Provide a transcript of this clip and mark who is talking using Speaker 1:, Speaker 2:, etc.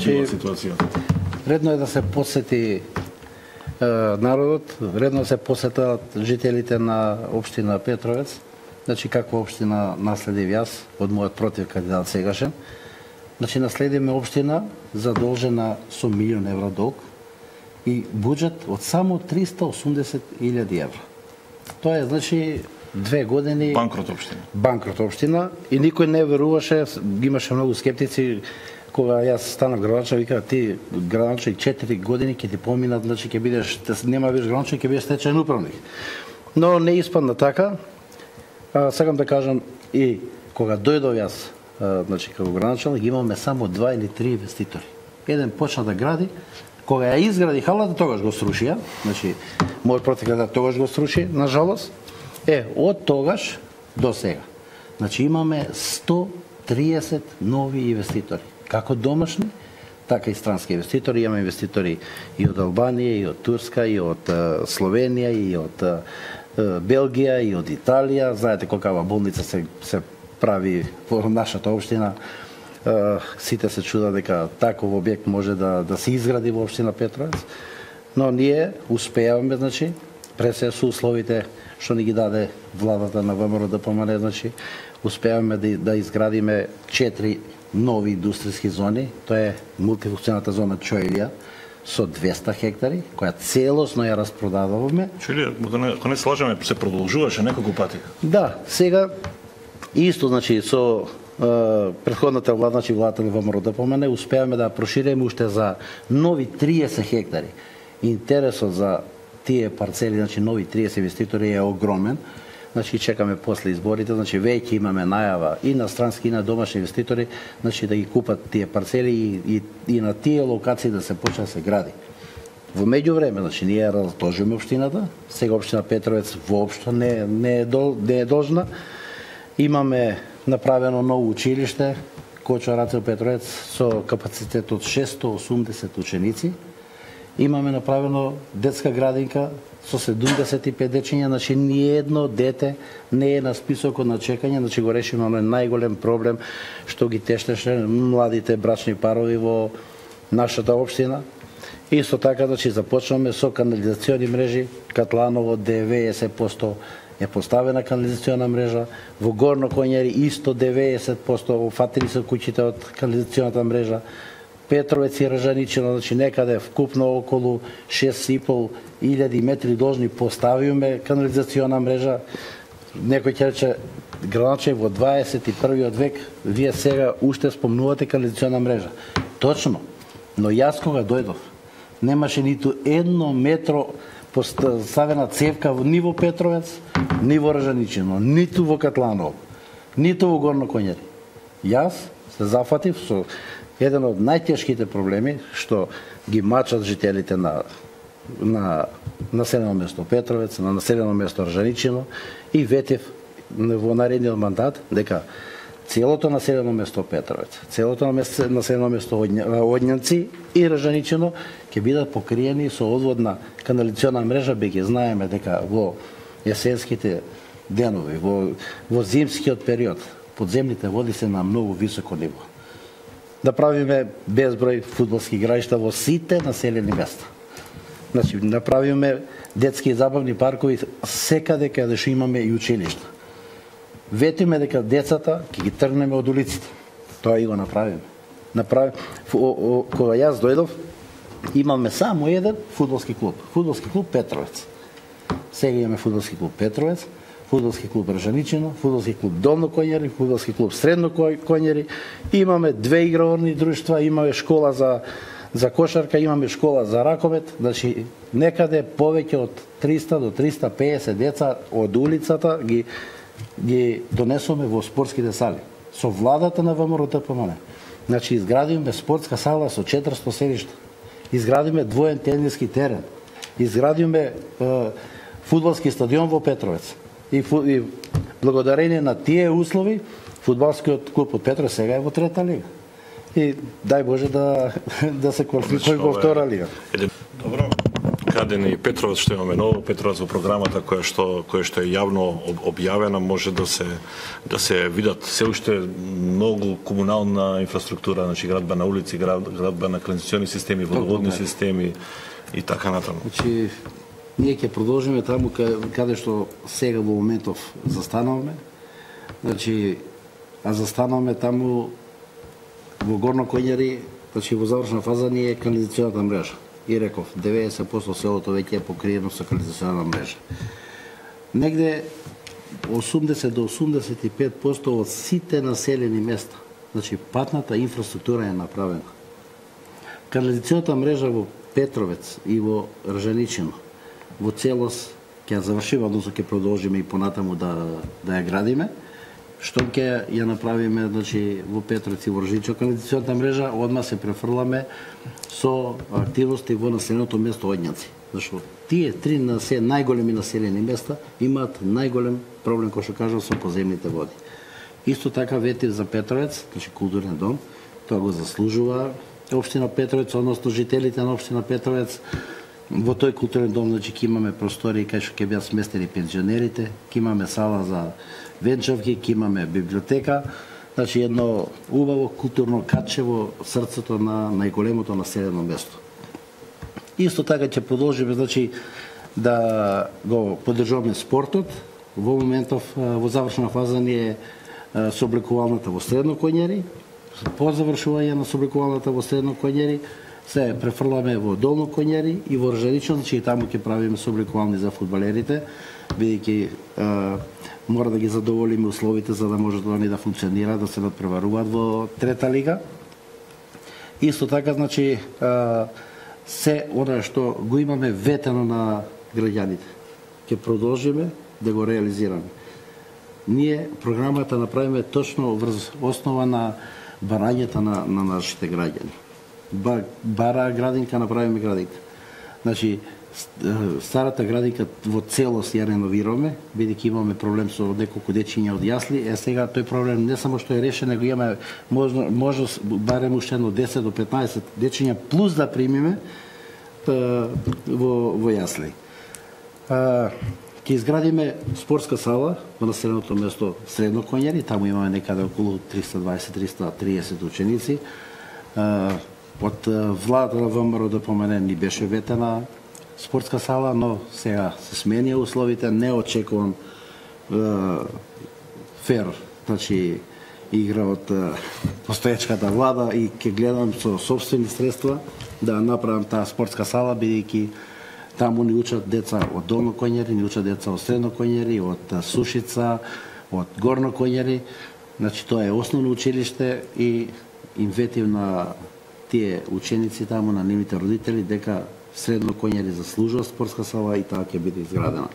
Speaker 1: била ситуацијата?
Speaker 2: Редно е да се посети народот, редно се посетат жителите на општина Петровец, значи каква општина наследив јас од мојот против кандидат сегашен. Значи наследиме општина задолжена со милион евра долг и буџет од само 380.000 евра. Тоа е значи 2 години
Speaker 1: Банкрот општина.
Speaker 2: Банкрот општина и никој не веруваше, имаше многу скептици. Кога јас станав градоначалник, вика ти градоначалник 4 години ќе ти поминат, значи ќе бидеш, нема биш градоначалник, ќе бидеш стечаен управник. Но не испадна така. Сакам да кажам и кога дојдов јас, значи како градоначалник, имаме само 2 или 3 инвеститори. Еден почна да гради, кога ја изгради халата, тогаш го срушија, значи мојот противкандидат тогаш го сруши, на жалост. Од тогаш до сега. Значи имаме 130 нови инвеститори. Како домашни, така и странски инвеститори. Имаме инвеститори и од Албанија, и од Турска, и од Словенија, и од Белгија, и од Италија. Знаете колкава болница се прави во нашата општина. Сите се чудат дека таков објект може да се изгради во општина Петровец. Но ние успеаваме, значи, пред се со условите што ни ги даде владата на ВМРО ДПМН, значи, успеаваме да изградиме 4 нови индустријски зони. Тоа е мултифункционалната зона Чоилија со 200 хектари, која целосно ја распродаваме.
Speaker 1: Чоилија, ако не слажеме, се продолжуваше неколку пати.
Speaker 2: Да, сега исто, значи, со претходната влада, значи владата на ВМРО ДПМН, успеаваме да прошириме уште за нови 30 хектари. Интересот за тие парцели, значи нови 30 инвеститори е огромен. Значи чекаме после изборите, значи веќе имаме најава и на странски и на домашни инвеститори, значи да ги купат тие парцели и на тие локации да се почне да се гради. Во меѓувреме, значи ние разтожиме општината, сега општина Петровец воопшто не е должна. Имаме направено ново училиште, Кочо Рацел Петровец, со капацитет од 680 ученици. Имаме направено детска градинка со 75 дечиња, значи ниедно дете не е на списокот на чекање, значи го решиме оној најголем проблем што ги тештеше младите брачни парови во нашата општина. Исто така, значи започнаме со канализациони мрежи, Катланово 90% е поставена канализациона мрежа, во Горно Коњари исто 90% офатени се куќите од канализационата мрежа. Петровец и Ржаничино, значи некаде вкупно околу 6.500 метри должни поставиме канализациона мрежа. Некој ќе рече, градоначалник во 21. век, вие сега уште спомнувате канализациона мрежа. Точно, но јас кога дојдов, немаше ниту едно метро поставена цевка ни во Петровец, ни во Ржаничино, ниту во Катланово, ниту во Горно Коњари. Јас се зафатив со еден од најтешките проблеми што ги мачат жителите на населено место Петровец, на населено место Ржаничино и ветев во наредниот мандат дека целото населено место Петровец, целото населено место Одњанци и Ржаничино ќе бидат покриени со одводна канализациона мрежа, бејќи знаеме дека во есенските денови, во зимскиот период, подземните води се на многу високо ниво. Да правиме безброј фудбалски игралишта во сите населени места. Значи, направиме детски и забавни паркови секаде каде што имаме и училишта. Ветиме дека децата ќе ги тргнеме од улиците. Тоа и го направиме. Кога јас дојдов, имаме само еден фудбалски клуб. Фудбалски клуб Петровец. Сега имаме фудбалски клуб Петровец, фудбалски клуб Ржаничино, фудбалски клуб Долно Коњари, фудбалски клуб Средно Коњари. Имаме 2 играорни друштва, имаме школа за кошарка, имаме школа за раковет. Значи, некаде повеќе од 300 до 350 деца од улицата ги донесоме во спортските сали. Со владата на ВМРО ДПМН. Значи, изградиме спортска сала со 400 седишта. Изградиме двоен тениски терен. Изградиме фудбалски стадион во Петровец. И благодарение на тие услови, фудбалскиот клуб од Петровец сега е во 3-та лига. И дај Боже да се квалификува во 2-та лига.
Speaker 1: Добро. Каден и Петровец, што имаме ново Петровец во програмата која што е јавно објавена, може да се видат се уште многу комунална инфраструктура, значи градба на улици, градба на канализациони системи, водоводни системи и така натаму.
Speaker 2: Значи ние ќе продолжиме таму каде што сега во моментов застанавме. Значи застанавме таму во Горно Коњари, значи во завршна фаза ни е канализационата мрежа. И реков, 90% селото веќе е покриено со канализационна мрежа. Негде 80 до 85% од сите населени места, значи патната инфраструктура е направена. Канализационната мрежа во Петровец и во Ржаничино во целост ќе завршиме, односно ќе продолжиме и понатаму да ја градиме. Што ќе ја направиме, значи во Петровец и во Ржаничино канализационната мрежа, одма се префрламе со активности во населеното место Оѓанци. Зашто тие три најголеми населени места имаат најголем проблем, кој што кажав, со подземните води. Исто така ветив за Петровец, значи културен дом, тоа го заслужува општина Петровец, односно жителите на општина Петровец. Во тој културен дом, значи, ќе имаме простори кај што ќе бидат сместени пензионерите, ќе имаме сала за венчавки, ќе имаме библиотека, значи едно убаво културно катче во срцето на најголемото населено место. Исто така ќе продолжиме, значи, да го поддржуваме спортот. Во моментов во завршна фаза ни е сооблекувалната во Средно Коњари. По завршување на сооблекувалната во Средно Коњари се префрламе во Долно Коњари и во Ржаничино, значи и таму ќе правиме сооблекувални за фудбалерите, бидејќи мора да ги задоволиме условите за да може да функционира, да се надпреваруваат во трета лига. Исто така, значи, се она што го имаме ветено на граѓаните, ќе продолжиме да го реализираме. Ние програмата направиме точно врз основа на барањата на нашите граѓани. Бара градинка, направиме градинка. Значи, старата градинка во целост ја реновираме, бидејќи имаме проблем со неколку дечиња од јасли. Сега тој проблем не само што е решен, него имаме можност барем уште едно 10 до 15 дечиња плюс да примиме во јасли. Ќе изградиме спортска сала во населеното место Средно Коњари, таму имаме некаде околу 320-330 ученици. Од владата на ВМРО да помене ни беше ветена спортска сала, но сега се сменија условите, не очекувам фер, значи игра од постоечката влада и ќе гледам со собствени средства да направам таа спортска сала, бидејќи таму ни учат деца од Долно Коњари, ни учат деца од Средно Коњари, од Сушица, од Горно Коњари. Значи тоа е основно училиште и им ветив на тие ученици таму, на нивните родители, дека Средно Коњари заслужува спортска сала и таа ќе биде изградена.